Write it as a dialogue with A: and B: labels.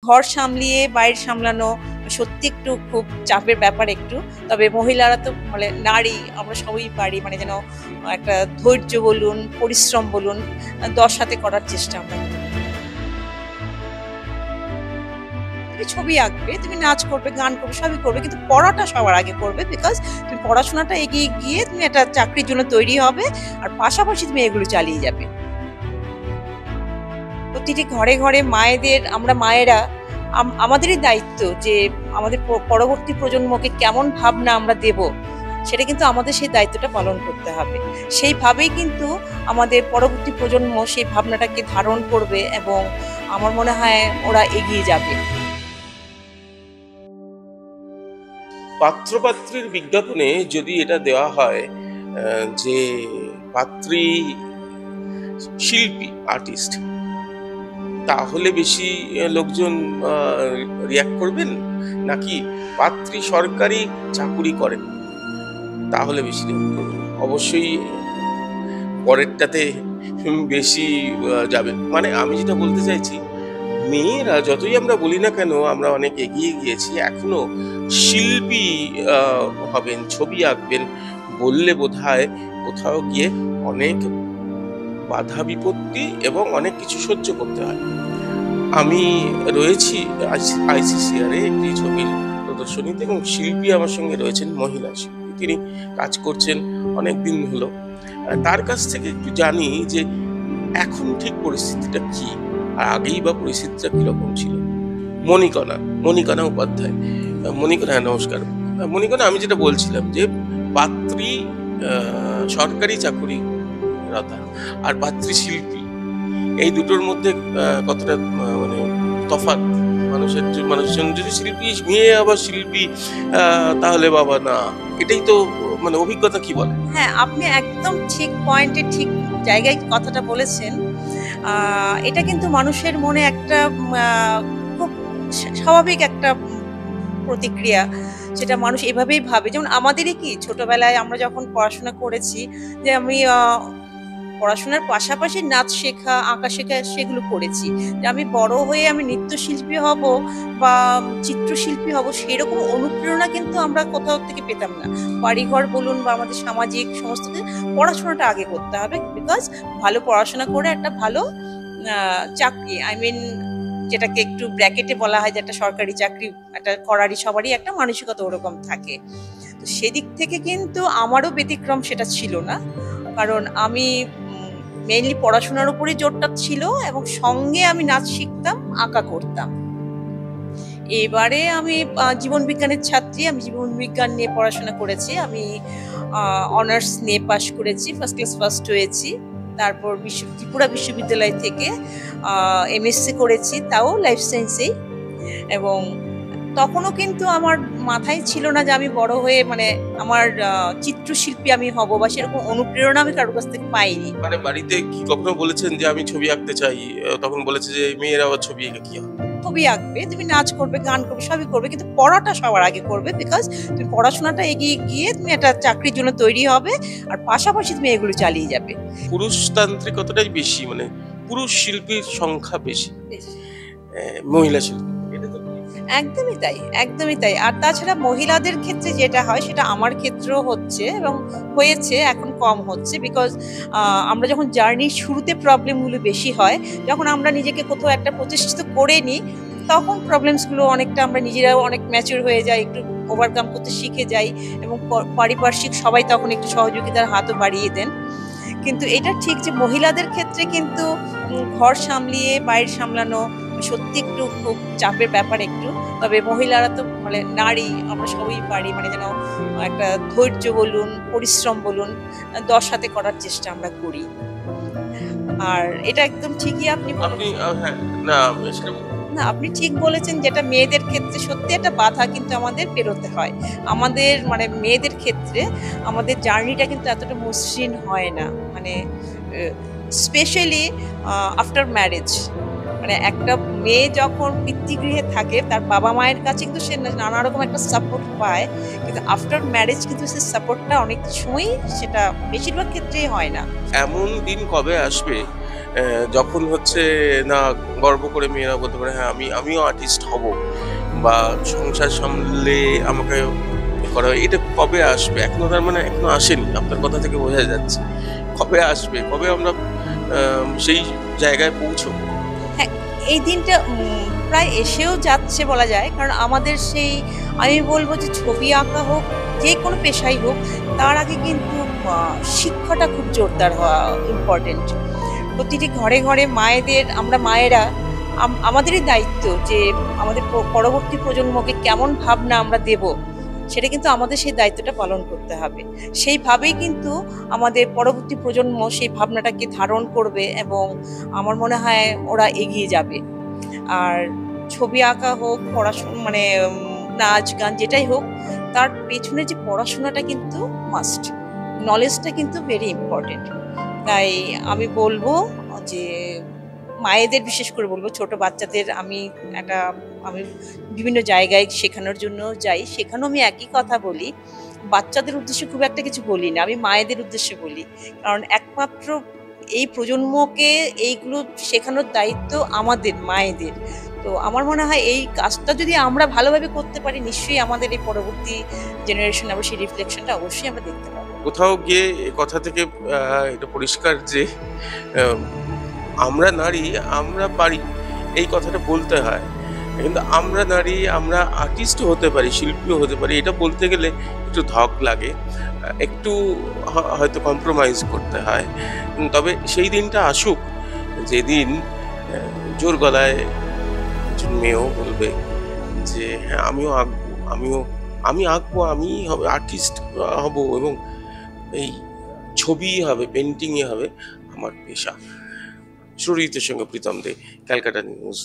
A: ঘর সামলিয়ে বাইরে সামলানো সত্যি একটু খুব চাপের ব্যাপার একটু। তবে মহিলারা তো মানে নারী, আমরা সবই পারি, মানে যেন একটা ধৈর্য বলুন, পরিশ্রম বলুন, ১০ হাতে করার চেষ্টা আমরা করি। তুমি ছবি আঁকবে, তুমি নাচ করবে, গান করবে, সবই করবে, কিন্তু পড়াটা সবার আগে করবে। বিকজ তুমি পড়াশোনাটা এগিয়ে গিয়ে তুমি একটা চাকরির জন্য তৈরি হবে, আর পাশাপাশি তুমি এগুলো চালিয়ে যাবে। প্রতিটি ঘরে ঘরে মায়েদের, আমরা মায়েরা আমাদেরই দায়িত্ব যে আমাদের পরবর্তী প্রজন্মকে কেমন ভাবনা আমরা দেব, সেটা কিন্তু আমাদের সেই দায়িত্বটা পালন করতে হবে। সেইভাবেই কিন্তু আমাদের পরবর্তী প্রজন্ম সেই ভাবনাটাকে ধারণ করবে এবং আমার মনে হয় ওরা এগিয়ে যাবে।
B: পাত্রপাত্রীর বিজ্ঞাপনে যদি এটা দেওয়া হয় যে পাত্রী শিল্পী, আর্টিস্ট, তাহলে বেশি লোকজন রিয়াক্ট করবেন, নাকি পাত্রী সরকারি চাকুরি করেন তাহলে বেশি রিয়াক্ট করবেন? অবশ্যই পরেরটাতে বেশি যাবে। মানে আমি যেটা বলতে চাইছি, মেয়েরা যতই আমরা বলি না কেন আমরা অনেক এগিয়ে গিয়েছি, এখনো শিল্পী হবেন, ছবি আঁকবেন বললে বোধহয় কোথাও গিয়ে অনেক বাধা বিপত্তি এবং অনেক কিছু সহ্য করতে হয়। আমি রয়েছি ICCR একটি ছবির প্রদর্শনীতে এবং শিল্পী আমার সঙ্গে রয়েছেন, মহিলা শিল্পী, তিনি কাজ করছেন অনেক দিন হলো। তার কাছ থেকে একটু জানি যে এখন ঠিক পরিস্থিতিটা কি, আর আগেই বা পরিস্থিতিটা কিরকম ছিল। মণিকণা উপাধ্যায়। মণিকণা, নমস্কার। মণিকণা, আমি যেটা বলছিলাম যে পাত্রী সরকারি চাকুরিরতা আর পাত্রী শিল্পী, এই দুটোর মধ্যে কতটা মানে তফাৎ? মানুষজন যদি শিল্পী মেয়ে আবার শিল্পী, তাহলে বাবা না, এটাই তো মানে অভিজ্ঞতা কি বলে?
A: হ্যাঁ, আপনি একদম ঠিক পয়েন্টে, ঠিক জায়গায় কথাটা বলেছেন। এটা কিন্তু মানুষের মনে একটা খুব স্বাভাবিক একটা প্রতিক্রিয়া, সেটা মানুষ এভাবেই ভাবে। যেমন আমাদেরই কি ছোটবেলায় আমরা যখন পড়াশোনা করেছি, যে আমি পড়াশোনার পাশাপাশি নাচ শেখা, আঁকা শেখা, সেগুলো করেছি। যে আমি বড় হয়ে আমি নৃত্যশিল্পী হব বা চিত্রশিল্পী হব, সেরকম অনুপ্রেরণা কিন্তু আমরা কোথাও থেকে পেতাম না। বাড়িঘর বলুন বা আমাদের সামাজিক সমস্ত পড়াশোনাটা আগে করতে হবে, বিকজ ভালো পড়াশোনা করে একটা ভালো চাকরি, যেটাকে একটু ব্র্যাকেটে বলা হয় যে একটা সরকারি চাকরি একটা করারই সবারই একটা মানসিকতা ওরকম থাকে। তো সেদিক থেকে কিন্তু আমারও ব্যতিক্রম সেটা ছিল না, কারণ আমি মেইনলি পড়াশোনার উপরই জোরটা ছিল এবং সঙ্গে আমি নাচ শিখতাম, আঁকা করতাম। এবারে আমি জীবন বিজ্ঞানের ছাত্রী, আমি জীবন বিজ্ঞান নিয়ে পড়াশোনা করেছি। আমি অনার্স নিয়ে পাশ করেছি, ফার্স্ট ক্লাস ফার্স্ট হয়েছি। তারপর ত্রিপুরা বিশ্ববিদ্যালয় থেকে MSc করেছি, তাও লাইফ সায়েন্সেই। এবং তখনও কিন্তু আমার মাথায় ছিল না যে আমি বড় হয়ে মানে আমার চিত্রশিল্পী আমি হব, বা সেরকম অনুপ্রেরণা আমি কারোর কাছ থেকে পাইনি।
B: মানে বাড়িতে কি কখনো বলেছেন যে আমি ছবি আঁকতে চাই? তখন বলেছে যে মেয়েরা আবার ছবি এঁকে কি হবে?
A: ছবি আঁকবে, তুমি নাচ করবে, গান করবে, সবই করবে, কিন্তু পড়াটা সবার আগে করবে। বিকজ তুমি পড়াশোনাটা এগিয়ে গিয়ে তুমি একটা চাকরির জন্য তৈরি হবে, আর পাশাপাশি তুমি এগুলো চালিয়ে যাবে।
B: পুরুষতান্ত্রিকতাটাই বেশি, মানে পুরুষ শিল্পীর সংখ্যা বেশি, মহিলা শিল্পী।
A: একদমই তাই, একদমই তাই। আর তাছাড়া মহিলাদের ক্ষেত্রে যেটা হয়, সেটা আমার ক্ষেত্রেও হচ্ছে এবং হয়েছে, এখন কম হচ্ছে। বিকজ আমরা যখন জার্নির শুরুতে প্রবলেমগুলো বেশি হয়, যখন আমরা নিজেকে কোথাও একটা প্রতিষ্ঠিত করে নিই, তখন প্রবলেমসগুলো অনেকটা আমরা নিজেরাও অনেক ম্যাচিউর হয়ে যাই, একটু ওভারকাম করতে শিখে যাই, এবং পারিপার্শ্বিক সবাই তখন একটু সহযোগিতার হাতও বাড়িয়ে দেন। কিন্তু এটা ঠিক যে মহিলাদের ক্ষেত্রে কিন্তু ঘর সামলিয়ে বাইরে সামলানো সত্যি একটু খুব চাপের ব্যাপার একটু। তবে মহিলারা তো মানে নারী, আমরা সবই পারি, মানে যেন একটা ধৈর্য বলুন, পরিশ্রম বলুন, 10 হাতে করার চেষ্টা আমরা করি। আর এটা একদম ঠিকই আপনি না, আপনি ঠিক বলেছেন, যেটা মেয়েদের ক্ষেত্রে সত্যি একটা বাধা কিন্তু আমাদের পেরোতে হয়। আমাদের মানে মেয়েদের ক্ষেত্রে আমাদের জার্নিটা কিন্তু এতটা মসৃণ হয় না, মানে স্পেশালি আফটার ম্যারেজ। মানে একটা মেয়ে যখন পিতৃগৃহে থাকে, তার বাবা মায়ের কাছে কিন্তু সে নানা রকম একটা সাপোর্ট পায়, কিন্তু আফটার ম্যারেজ কিন্তু সে সাপোর্টটা অনেক সময়ই, সেটা বেশিরভাগ ক্ষেত্রেই হয় না।
B: এমন দিন কবে আসবে যখন হচ্ছে না গর্ব করে মেয়েরা বলতে পারে হ্যাঁ আমিও আর্টিস্ট হব, বা সংসার সামলে আমাকে করা হয়, এটা কবে আসবে? এখনো তার মানে এখনো আসেনি, আপনার কথা থেকে বোঝা যাচ্ছে। কবে আসবে, কবে আমরা সেই জায়গায় পৌঁছবো?
A: হ্যাঁ, এই দিনটা প্রায় এসেও যাচ্ছে বলা যায়। কারণ আমাদের সেই, আমি বলবো যে ছবি আঁকা হোক, যে কোনো পেশাই হোক, তার আগে কিন্তু শিক্ষাটা খুব জোরদার হওয়া ইম্পর্টেন্ট। প্রতিটি ঘরে ঘরে মায়েদের, আমরা মায়েরা আমাদেরই দায়িত্ব যে আমাদের পরবর্তী প্রজন্মকে কেমন ভাবনা আমরা দেব, সেটা কিন্তু আমাদের সেই দায়িত্বটা পালন করতে হবে। সেইভাবেই কিন্তু আমাদের পরবর্তী প্রজন্ম সেই ভাবনাটাকে ধারণ করবে এবং আমার মনে হয় ওরা এগিয়ে যাবে। আর ছবি আঁকা হোক, পড়াশোনা মানে নাচ গান যেটাই হোক, তার পেছনে যে পড়াশোনাটা কিন্তু মাস্ট, নলেজটা কিন্তু ভেরি ইম্পর্টেন্ট। তাই আমি বলবো যে মায়েদের, বিশেষ করে বলবো ছোট বাচ্চাদের, আমি বিভিন্ন জায়গায় শেখানোর জন্য যাই, সেখানেও আমি একই কথা বলি। বাচ্চাদের উদ্দেশ্যে খুব একটা কিছু বলি না, আমি মায়েদের উদ্দেশ্যে বলি। কারণ একমাত্র এই প্রজন্মকে এইগুলো শেখানোর দায়িত্ব আমাদের মায়েদের। তো আমার মনে হয় এই কাজটা যদি আমরা ভালোভাবে করতে পারি, নিশ্চয়ই আমাদের এই পরবর্তী জেনারেশন আবার সেই রিফ্লেকশনটা অবশ্যই আমরা দেখতে পাবো।
B: কোথাও গিয়ে এ কথা থেকে এটা পরিষ্কার যে আহ, আমরা নারী, আমরা পারি, এই কথাটা বলতে হয়। কিন্তু আমরা নারী, আমরা আর্টিস্টও হতে পারি, শিল্পীও হতে পারি, এটা বলতে গেলে একটু ধক লাগে, একটু হয়তো কম্প্রোমাইজ করতে হয়। তবে সেই দিনটা আসুক যেদিন জোর গলায় একজন মেয়েও বলবে যে হ্যাঁ আমি আঁকবো, আমি হবে আর্টিস্ট হব, এবং এই ছবি হবে, পেন্টিংই হবে আমার পেশা। সুরজিতের সঙ্গে প্রীতম দে, ক্যালকাটা নিউজ।